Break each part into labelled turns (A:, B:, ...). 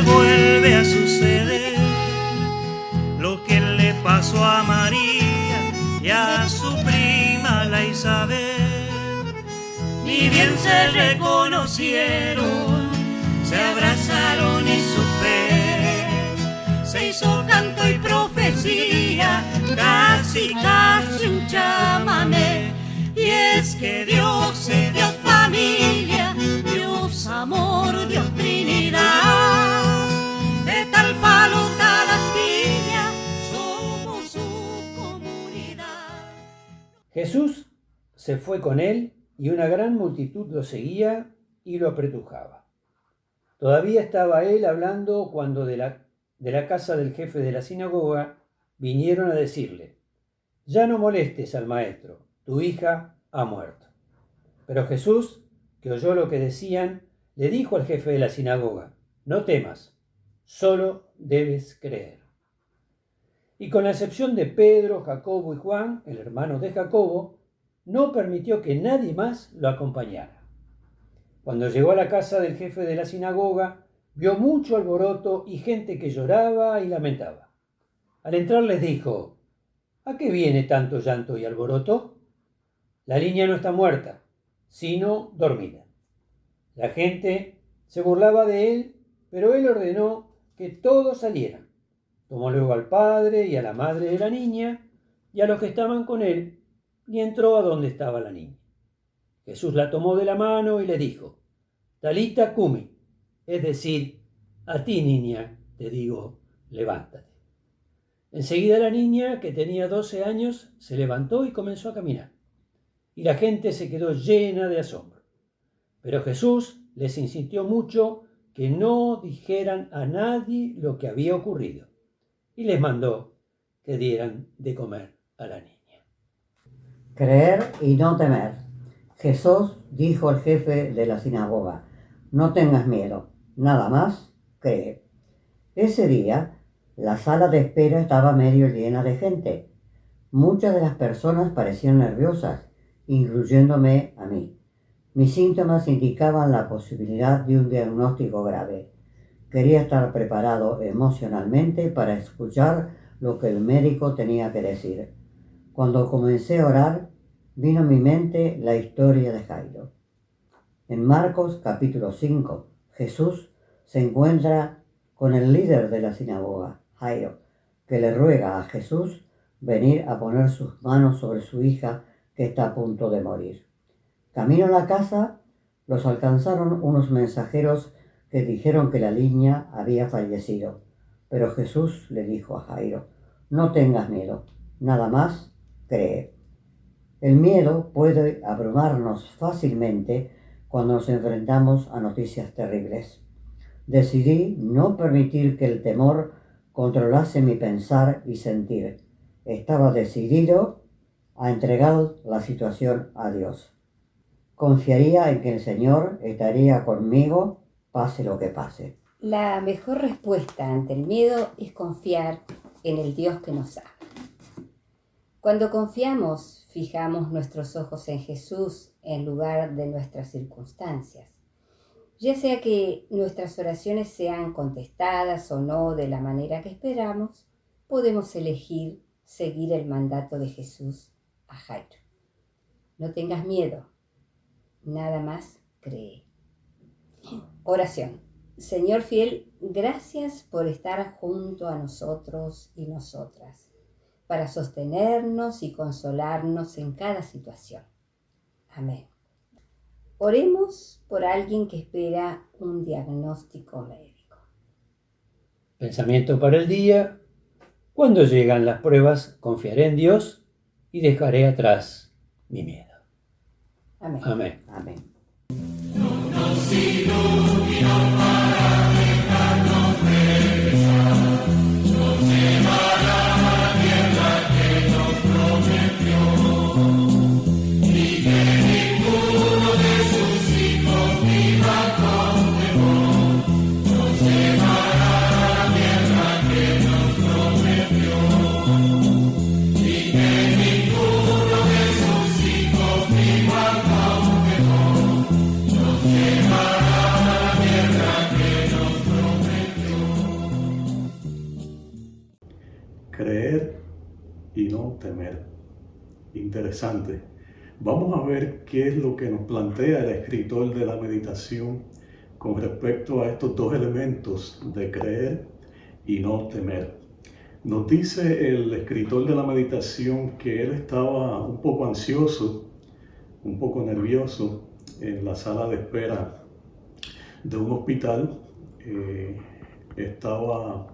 A: vuelve a suceder lo que le pasó a María y a su prima la Isabel. Ni bien se reconocieron, se abrazaron y su fe se hizo canto y profecía, casi un chamamé. Y es que Dios es Dios familia, Dios amor, Dios Trinidad. De tal palo, tal astilla, somos su comunidad.
B: Jesús se fue con él y una gran multitud lo seguía y lo apretujaba. Todavía estaba él hablando cuando de la casa del jefe de la sinagoga vinieron a decirle: «Ya no molestes al maestro, tu hija ha muerto». Pero Jesús, que oyó lo que decían, le dijo al jefe de la sinagoga: «No temas, solo debes creer». Y con la excepción de Pedro, Jacobo y Juan, el hermano de Jacobo, no permitió que nadie más lo acompañara. Cuando llegó a la casa del jefe de la sinagoga, vio mucho alboroto y gente que lloraba y lamentaba. Al entrar les dijo: «¿A qué viene tanto llanto y alboroto? La niña no está muerta, sino dormida». La gente se burlaba de él, pero él ordenó que todos salieran. Tomó luego al padre y a la madre de la niña y a los que estaban con él y entró a donde estaba la niña. Jesús la tomó de la mano y le dijo: «Talita cumi», es decir, «A ti, niña, te digo, levántate». Enseguida la niña, que tenía 12 años, se levantó y comenzó a caminar. Y la gente se quedó llena de asombro. Pero Jesús les insistió mucho que no dijeran a nadie lo que había ocurrido. Y les mandó que dieran de comer a la niña.
C: Creer y no temer. Jesús dijo al jefe de la sinagoga: «No tengas miedo, nada más cree». Ese día, la sala de espera estaba medio llena de gente. Muchas de las personas parecían nerviosas, incluyéndome a mí. Mis síntomas indicaban la posibilidad de un diagnóstico grave. Quería estar preparado emocionalmente para escuchar lo que el médico tenía que decir. Cuando comencé a orar, vino a mi mente la historia de Jairo. En Marcos capítulo 5, Jesús se encuentra con el líder de la sinagoga, Jairo, que le ruega a Jesús venir a poner sus manos sobre su hija que está a punto de morir. Camino a la casa, los alcanzaron unos mensajeros que dijeron que la niña había fallecido. Pero Jesús le dijo a Jairo: «No tengas miedo, nada más cree». El miedo puede abrumarnos fácilmente cuando nos enfrentamos a noticias terribles. Decidí no permitir que el temor controlase mi pensar y sentir. Estaba decidido a entregar la situación a Dios. Confiaría en que el Señor estaría conmigo, pase lo que pase.
D: La mejor respuesta ante el miedo es confiar en el Dios que nos ama. Cuando confiamos, fijamos nuestros ojos en Jesús en lugar de nuestras circunstancias. Ya sea que nuestras oraciones sean contestadas o no de la manera que esperamos, podemos elegir seguir el mandato de Jesús a Jairo. No tengas miedo, nada más cree. Oración. Señor fiel, gracias por estar junto a nosotros y nosotras, para sostenernos y consolarnos en cada situación. Amén. Oremos por alguien que espera un diagnóstico médico.
B: Pensamiento para el día: cuando llegan las pruebas, confiaré en Dios y dejaré atrás mi miedo.
D: Amén.
B: Amén.
C: Amén.
E: Llevará a la tierra y no temer. Interesante. Vamos a ver qué es lo que nos plantea el escritor de la meditación con respecto a estos dos elementos de creer y no temer. Nos dice el escritor de la meditación que él estaba un poco ansioso, un poco nervioso en la sala de espera de un hospital. Estaba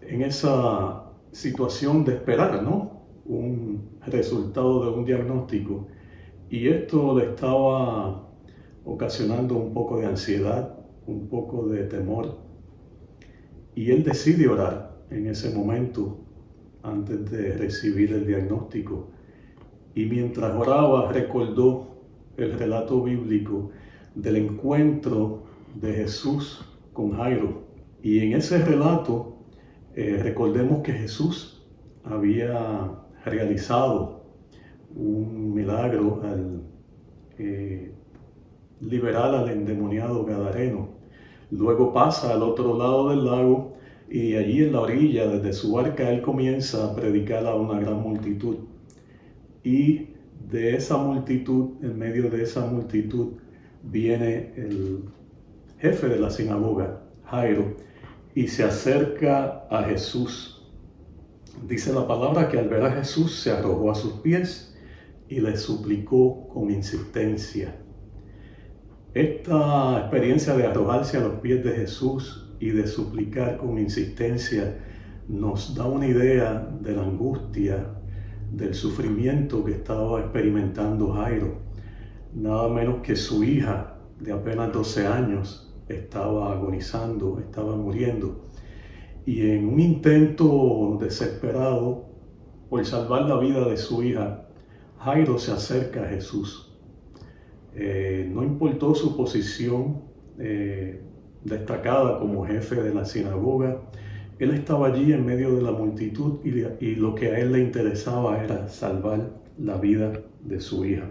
E: en esa situación de esperar, ¿no?, un resultado de un diagnóstico, y esto le estaba ocasionando un poco de ansiedad, un poco de temor, y él decide orar en ese momento antes de recibir el diagnóstico. Y mientras oraba recordó el relato bíblico del encuentro de Jesús con Jairo. Y en ese relato recordemos que Jesús había realizado un milagro al liberar al endemoniado gadareno. Luego pasa al otro lado del lago y allí en la orilla, desde su barca, él comienza a predicar a una gran multitud. Y de esa multitud, en medio de esa multitud, viene el jefe de la sinagoga, Jairo, y se acerca a Jesús. Dice la palabra que al ver a Jesús se arrojó a sus pies y le suplicó con insistencia. Esta experiencia de arrojarse a los pies de Jesús y de suplicar con insistencia nos da una idea de la angustia, del sufrimiento que estaba experimentando Jairo. Nada menos que su hija de apenas 12 años estaba agonizando, estaba muriendo. Y en un intento desesperado por salvar la vida de su hija, Jairo se acerca a Jesús. No importó su posición destacada como jefe de la sinagoga, él estaba allí en medio de la multitud y lo que a él le interesaba era salvar la vida de su hija.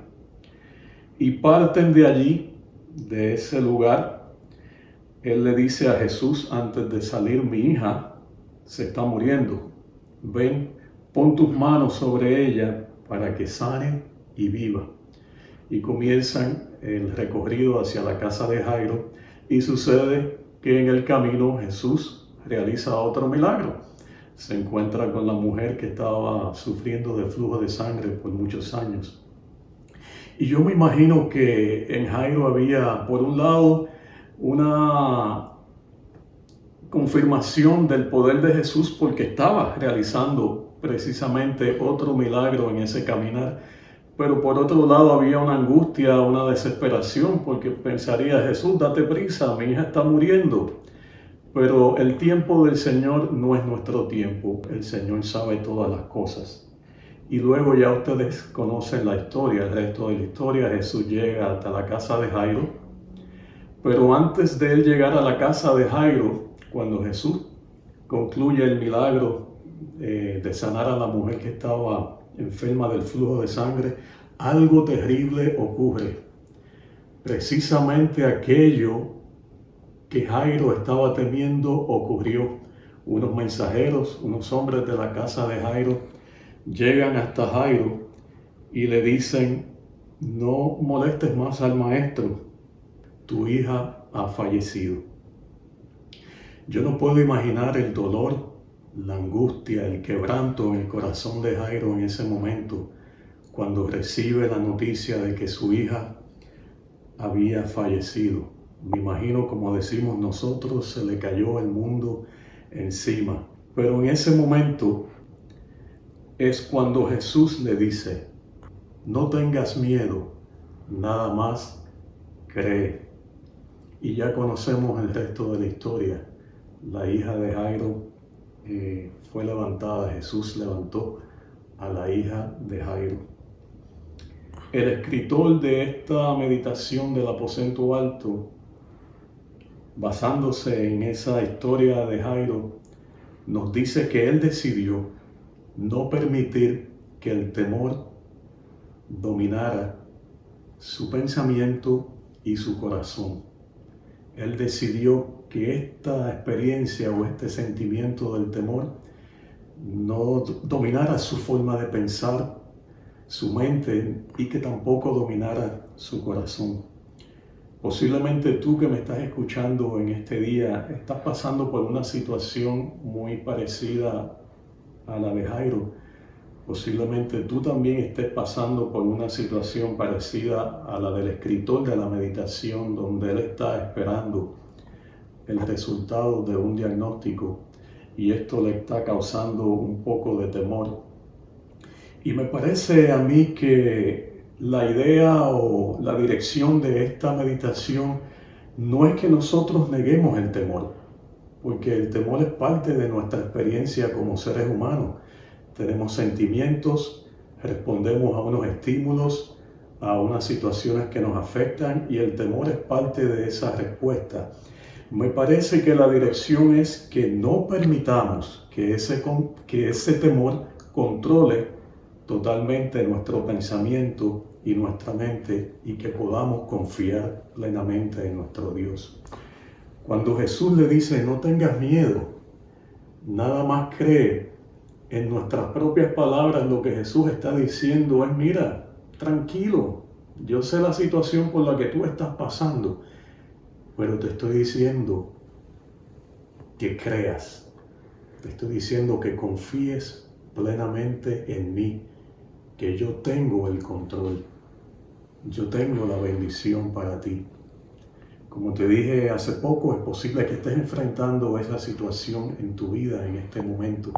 E: Y parten de allí, de ese lugar. Él le dice a Jesús antes de salir: mi hija se está muriendo. Ven, pon tus manos sobre ella para que sane y viva. Y comienzan el recorrido hacia la casa de Jairo, y sucede que en el camino Jesús realiza otro milagro. Se encuentra con la mujer que estaba sufriendo de flujo de sangre por muchos años. Y yo me imagino que en Jairo había, por un lado, una confirmación del poder de Jesús porque estaba realizando precisamente otro milagro en ese caminar. Pero por otro lado había una angustia, una desesperación, porque pensaría: Jesús, date prisa, mi hija está muriendo. Pero el tiempo del Señor no es nuestro tiempo. El Señor sabe todas las cosas. Y luego ya ustedes conocen la historia, el resto de la historia. Jesús llega hasta la casa de Jairo. Pero antes de él llegar a la casa de Jairo, cuando Jesús concluye el milagro de sanar a la mujer que estaba enferma del flujo de sangre, algo terrible ocurre. Precisamente aquello que Jairo estaba temiendo ocurrió. Unos mensajeros, unos hombres de la casa de Jairo, llegan hasta Jairo y le dicen: no molestes más al maestro, tu hija ha fallecido. Yo no puedo imaginar el dolor, la angustia, el quebranto en el corazón de Jairo en ese momento, cuando recibe la noticia de que su hija había fallecido. Me imagino, como decimos nosotros, se le cayó el mundo encima. Pero en ese momento es cuando Jesús le dice: no tengas miedo, nada más cree. Y ya conocemos el resto de la historia. La hija de Jairo fue levantada. Jesús levantó a la hija de Jairo. El escritor de esta meditación del aposento alto, basándose en esa historia de Jairo, nos dice que él decidió no permitir que el temor dominara su pensamiento y su corazón. Él decidió que esta experiencia o este sentimiento del temor no dominara su forma de pensar, su mente, y que tampoco dominara su corazón. Posiblemente tú que me estás escuchando en este día estás pasando por una situación muy parecida a la de Jairo. Posiblemente tú también estés pasando por una situación parecida a la del escritor de la meditación, donde él está esperando el resultado de un diagnóstico y esto le está causando un poco de temor. Y me parece a mí que la idea o la dirección de esta meditación no es que nosotros neguemos el temor, porque el temor es parte de nuestra experiencia como seres humanos. Tenemos sentimientos, respondemos a unos estímulos, a unas situaciones que nos afectan, y el temor es parte de esa respuesta. Me parece que la dirección es que no permitamos que ese temor controle totalmente nuestro pensamiento y nuestra mente, y que podamos confiar plenamente en nuestro Dios. Cuando Jesús le dice no tengas miedo, nada más cree, en nuestras propias palabras lo que Jesús está diciendo es: mira, tranquilo, yo sé la situación por la que tú estás pasando, pero te estoy diciendo que creas, te estoy diciendo que confíes plenamente en mí, que yo tengo el control, yo tengo la bendición para ti. Como te dije hace poco, es posible que estés enfrentando esa situación en tu vida en este momento.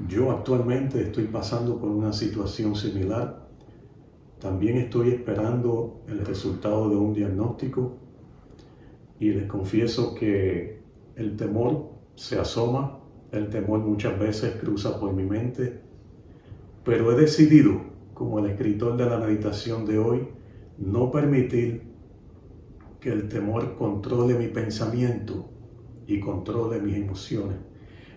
E: Yo actualmente estoy pasando por una situación similar. También estoy esperando el resultado de un diagnóstico, y les confieso que el temor se asoma, el temor muchas veces cruza por mi mente, pero he decidido, como el escritor de la meditación de hoy, no permitir que el temor controle mi pensamiento y controle mis emociones.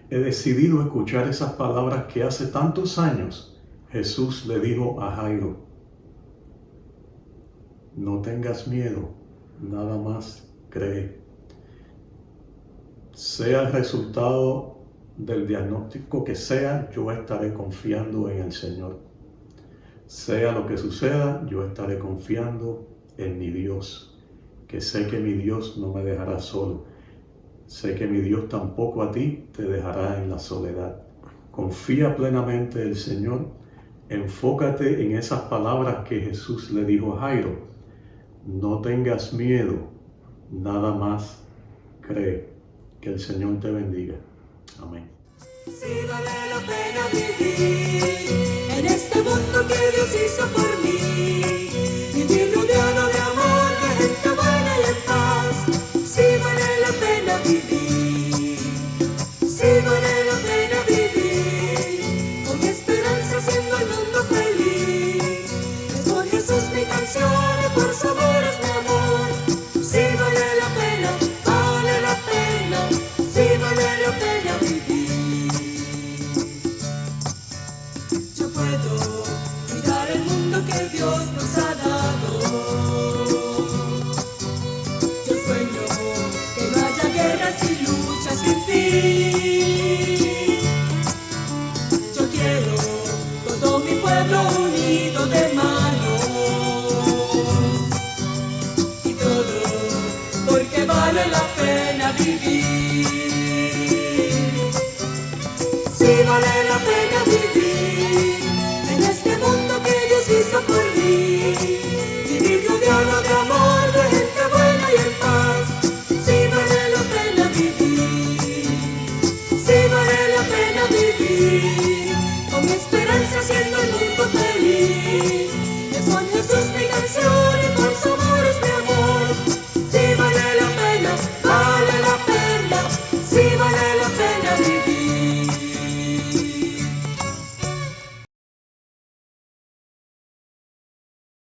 E: He decidido escuchar esas palabras que hace tantos años Jesús le dijo a Jairo: no tengas miedo, nada más cree. Sea el resultado del diagnóstico que sea, yo estaré confiando en el Señor. Sea lo que suceda, yo estaré confiando en mi Dios, que sé que mi Dios no me dejará solo. Sé que mi Dios tampoco a ti te dejará en la soledad. Confía plenamente en el Señor. Enfócate en esas palabras que Jesús le dijo a Jairo: no tengas miedo, nada más cree. Que el Señor te bendiga. Amén.
F: Si vale la pena vivir en este mundo que Dios hizo por mí, vivir rodeado de amor, de gente buena y en paz. Si vale la pena vivir, si vale la pena vivir, con mi esperanza haciendo el mundo feliz. Es por Jesús mi canción y por su amor es mi amor. Si vale la pena, vale la pena, si vale la pena vivir. Yo puedo cuidar el mundo que Dios nos ha dado. Yo sueño que no haya guerras y luchas sin fin. Yo quiero todo mi pueblo unido de manos, y todo porque vale la pena vivir. Si vale la pena